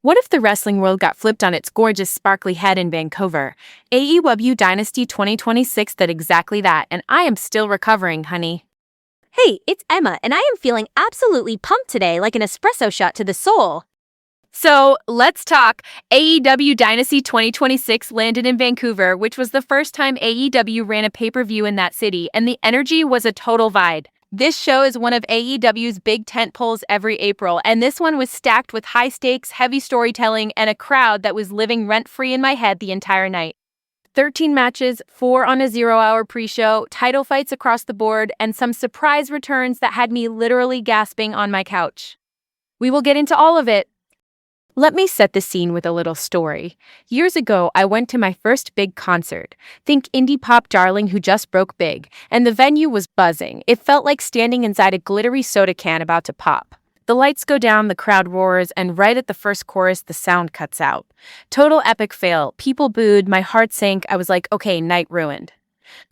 What if the wrestling world got flipped on its gorgeous, sparkly head in Vancouver? AEW Dynasty 2026 did exactly that, and I am still recovering, honey. Hey, it's Emma, and I am feeling absolutely pumped today, like an espresso shot to the soul. So, let's talk. AEW Dynasty 2026 landed in Vancouver, which was the first time AEW ran a pay-per-view in that city, and the energy was a total vibe. This show is one of AEW's big tentpoles every April, and this one was stacked with high stakes, heavy storytelling, and a crowd that was living rent-free in my head the entire night. 13 matches, 4 on a 0-hour pre-show, title fights across the board, and some surprise returns that had me literally gasping on my couch. We will get into all of it. Let me set the scene with a little story. Years ago, I went to my first big concert. Think indie pop darling who just broke big, and the venue was buzzing. It felt like standing inside a glittery soda can about to pop. The lights go down, the crowd roars, and right at the first chorus, the sound cuts out. Total epic fail. People booed, my heart sank. I was like, okay, night ruined.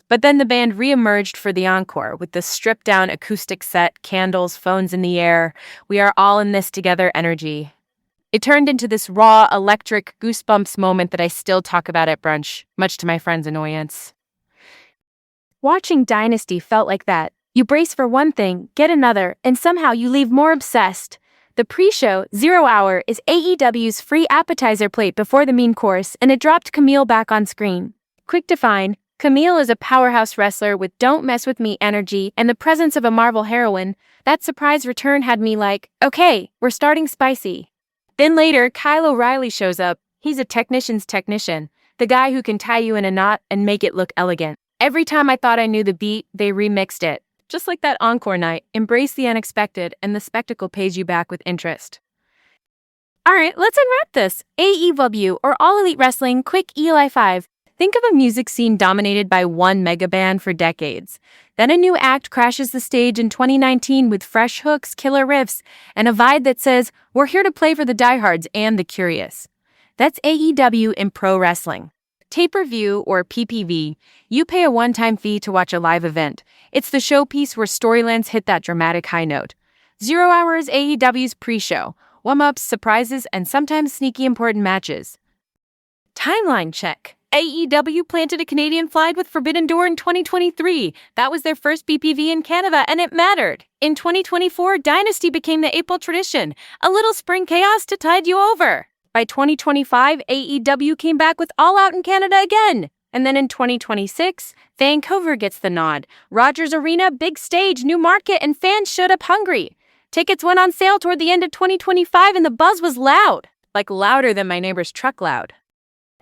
But then the band re-emerged for the encore with the stripped-down acoustic set, candles, phones in the air. We are all in this together energy. It turned into this raw, electric, goosebumps moment that I still talk about at brunch, much to my friends' annoyance. Watching Dynasty felt like that. You brace for one thing, get another, and somehow you leave more obsessed. The pre-show, 0 Hour, is AEW's free appetizer plate before the main course, and it dropped Camille back on screen. Quick to find, Camille is a powerhouse wrestler with don't mess with me energy and the presence of a Marvel heroine. That surprise return had me like, okay, we're starting spicy. Then later, Kyle O'Reilly shows up. He's a technician's technician, the guy who can tie you in a knot and make it look elegant. Every time I thought I knew the beat, they remixed it. Just like that encore night, embrace the unexpected, and the spectacle pays you back with interest. Alright, let's unwrap this. AEW, or All Elite Wrestling, quick Eli 5. Think of a music scene dominated by one mega band for decades. Then a new act crashes the stage in 2019 with fresh hooks, killer riffs, and a vibe that says, we're here to play for the diehards and the curious. That's AEW in pro wrestling. Pay-per-view, or PPV, you pay a one-time fee to watch a live event. It's the showpiece where storylines hit that dramatic high note. 0 Hour is AEW's pre-show, warm-ups, surprises, and sometimes sneaky important matches. Timeline check. AEW planted a Canadian flag with Forbidden Door in 2023. That was their first BPV in Canada, and it mattered. In 2024, Dynasty became the April tradition, a little spring chaos to tide you over. By 2025, AEW came back with All Out in Canada again. And then in 2026, Vancouver gets the nod. Rogers Arena, big stage, new market, and fans showed up hungry. Tickets went on sale toward the end of 2025, and the buzz was loud. Like louder than my neighbor's truck loud.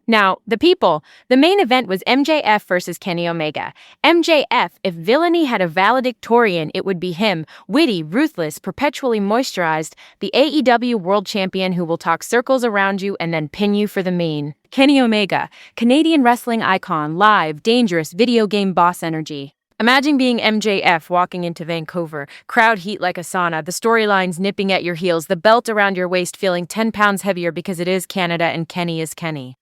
Now, the people. The main event was MJF versus Kenny Omega. MJF, if villainy had a valedictorian, it would be him. Witty, ruthless, perpetually moisturized, the AEW World Champion who will talk circles around you and then pin you for the main. Kenny Omega, Canadian wrestling icon, live, dangerous, video game boss energy. Imagine being MJF walking into Vancouver, crowd heat like a sauna, the storylines nipping at your heels, the belt around your waist feeling 10 pounds heavier because it is Canada and Kenny is Kenny.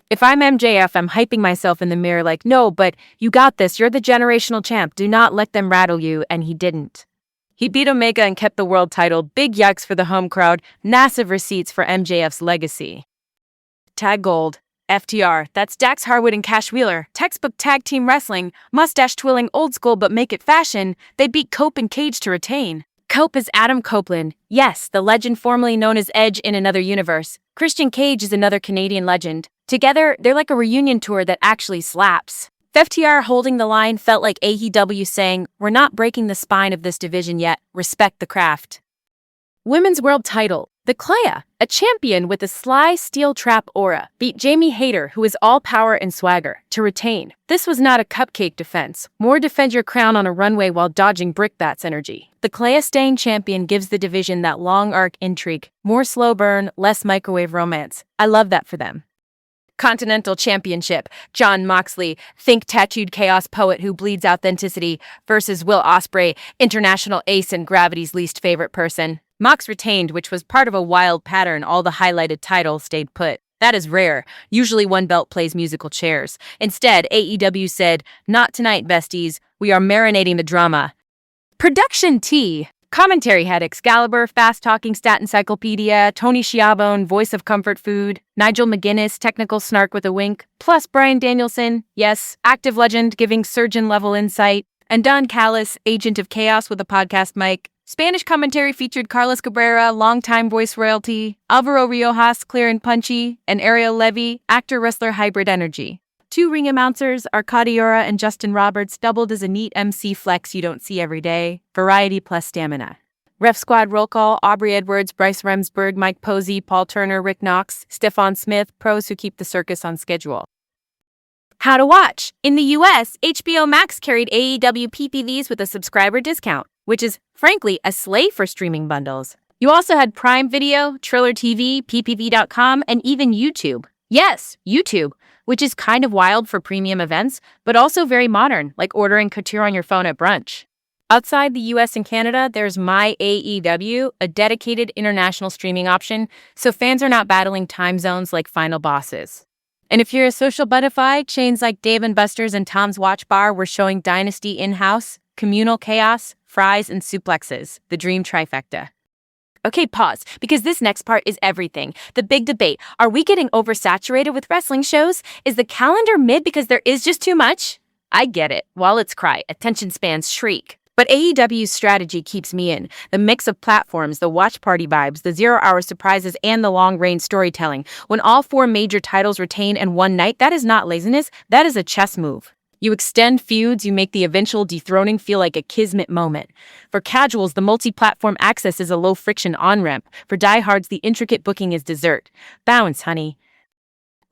If I'm MJF, I'm hyping myself in the mirror like, no, but you got this, you're the generational champ, do not let them rattle you, and he didn't. He beat Omega and kept the world title, big yikes for the home crowd, massive receipts for MJF's legacy. Tag Gold. FTR, that's Dax Harwood and Cash Wheeler, textbook tag team wrestling, mustache twirling old school but make it fashion, they beat Cope and Cage to retain. Cope is Adam Copeland, yes, the legend formerly known as Edge in another universe. Christian Cage is another Canadian legend. Together, they're like a reunion tour that actually slaps. FTR holding the line felt like AEW saying, we're not breaking the spine of this division yet, respect the craft. Women's World Title. The Claya, a champion with a sly steel trap aura, beat Jamie Hayter, who is all power and swagger, to retain. This was not a cupcake defense. More defend your crown on a runway while dodging brickbats energy. The Claya staying champion gives the division that long arc intrigue. More slow burn, less microwave romance. I love that for them. Continental Championship. Jon Moxley, think tattooed chaos poet who bleeds authenticity, versus Will Ospreay, international ace and Gravity's least favorite person. Mox retained, which was part of a wild pattern. All the highlighted titles stayed put. That is rare. Usually one belt plays musical chairs. Instead, AEW said, not tonight, besties. We are marinating the drama. Production T. Commentary had Excalibur, fast-talking stat encyclopedia, Tony Schiavone, voice of comfort food, Nigel McGuinness, technical snark with a wink, plus Bryan Danielson, yes, active legend giving surgeon-level insight, and Don Callis, agent of chaos with a podcast mic. Spanish commentary featured Carlos Cabrera, longtime voice royalty, Alvaro Riojas, clear and punchy, and Ariel Levy, actor-wrestler hybrid energy. 2 ring announcers, Arcadiora and Justin Roberts, doubled as a neat MC flex you don't see every day. Variety plus stamina. Ref squad roll call, Aubrey Edwards, Bryce Remsburg, Mike Posey, Paul Turner, Rick Knox, Stephon Smith, pros who keep the circus on schedule. How to watch. In the US, HBO Max carried AEW PPVs with a subscriber discount, which is, frankly, a slay for streaming bundles. You also had Prime Video, Triller TV, PPV.com, and even YouTube. Yes, YouTube, which is kind of wild for premium events, but also very modern, like ordering couture on your phone at brunch. Outside the US and Canada, there's My AEW, a dedicated international streaming option, so fans are not battling time zones like final bosses. And if you're a social butterfly, chains like Dave & Buster's and Tom's Watch Bar were showing Dynasty in-house, communal chaos, fries, and suplexes, the dream trifecta. Okay, pause, because this next part is everything. The big debate. Are we getting oversaturated with wrestling shows? Is the calendar mid because there is just too much? I get it. Wallets cry, attention spans shriek. But AEW's strategy keeps me in. The mix of platforms, the watch party vibes, the zero-hour surprises, and the long-range storytelling. When all 4 major titles retain in one night, that is not laziness, that is a chess move. You extend feuds, you make the eventual dethroning feel like a kismet moment. For casuals, the multi-platform access is a low-friction on-ramp. For diehards, the intricate booking is dessert. Bounce, honey.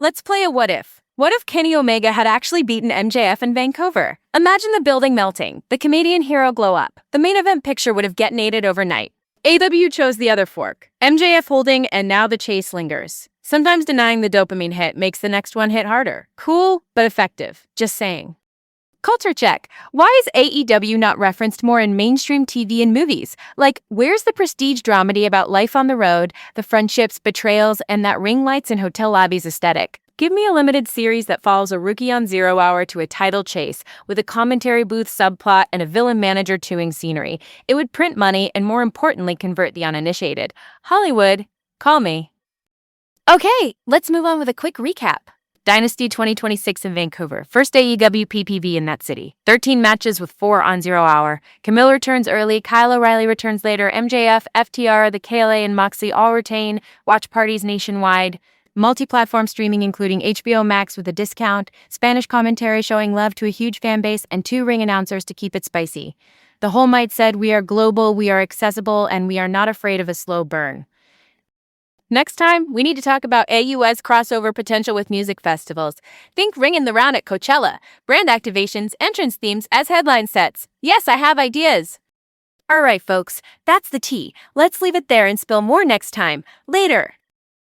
Let's play a what-if. What if Kenny Omega had actually beaten MJF in Vancouver? Imagine the building melting, the comedian hero glow up. The main event picture would have detonated overnight. AEW chose the other fork. MJF holding, and now the chase lingers. Sometimes denying the dopamine hit makes the next one hit harder. Cool, but effective. Just saying. Culture check. Why is AEW not referenced more in mainstream TV and movies? Like, where's the prestige dramedy about life on the road, the friendships, betrayals, and that ring lights and hotel lobbies aesthetic? Give me a limited series that follows a rookie on Zero Hour to a title chase, with a commentary booth subplot and a villain manager chewing scenery. It would print money and, more importantly, convert the uninitiated. Hollywood, call me. Okay, let's move on with a quick recap. Dynasty 2026 in Vancouver. First AEW PPV in that city. 13 matches with 4 on 0 hour. Camille returns early, Kyle O'Reilly returns later, MJF, FTR, the KLA, and Moxley all retain. Watch parties nationwide. Multi-platform streaming including HBO Max with a discount. Spanish commentary showing love to a huge fan base, and 2 ring announcers to keep it spicy. The whole might said, we are global, we are accessible, and we are not afraid of a slow burn. Next time, we need to talk about AU's crossover potential with music festivals. Think ringing the round at Coachella, brand activations, entrance themes as headline sets. Yes, I have ideas. All right, folks, that's the tea. Let's leave it there and spill more next time. Later.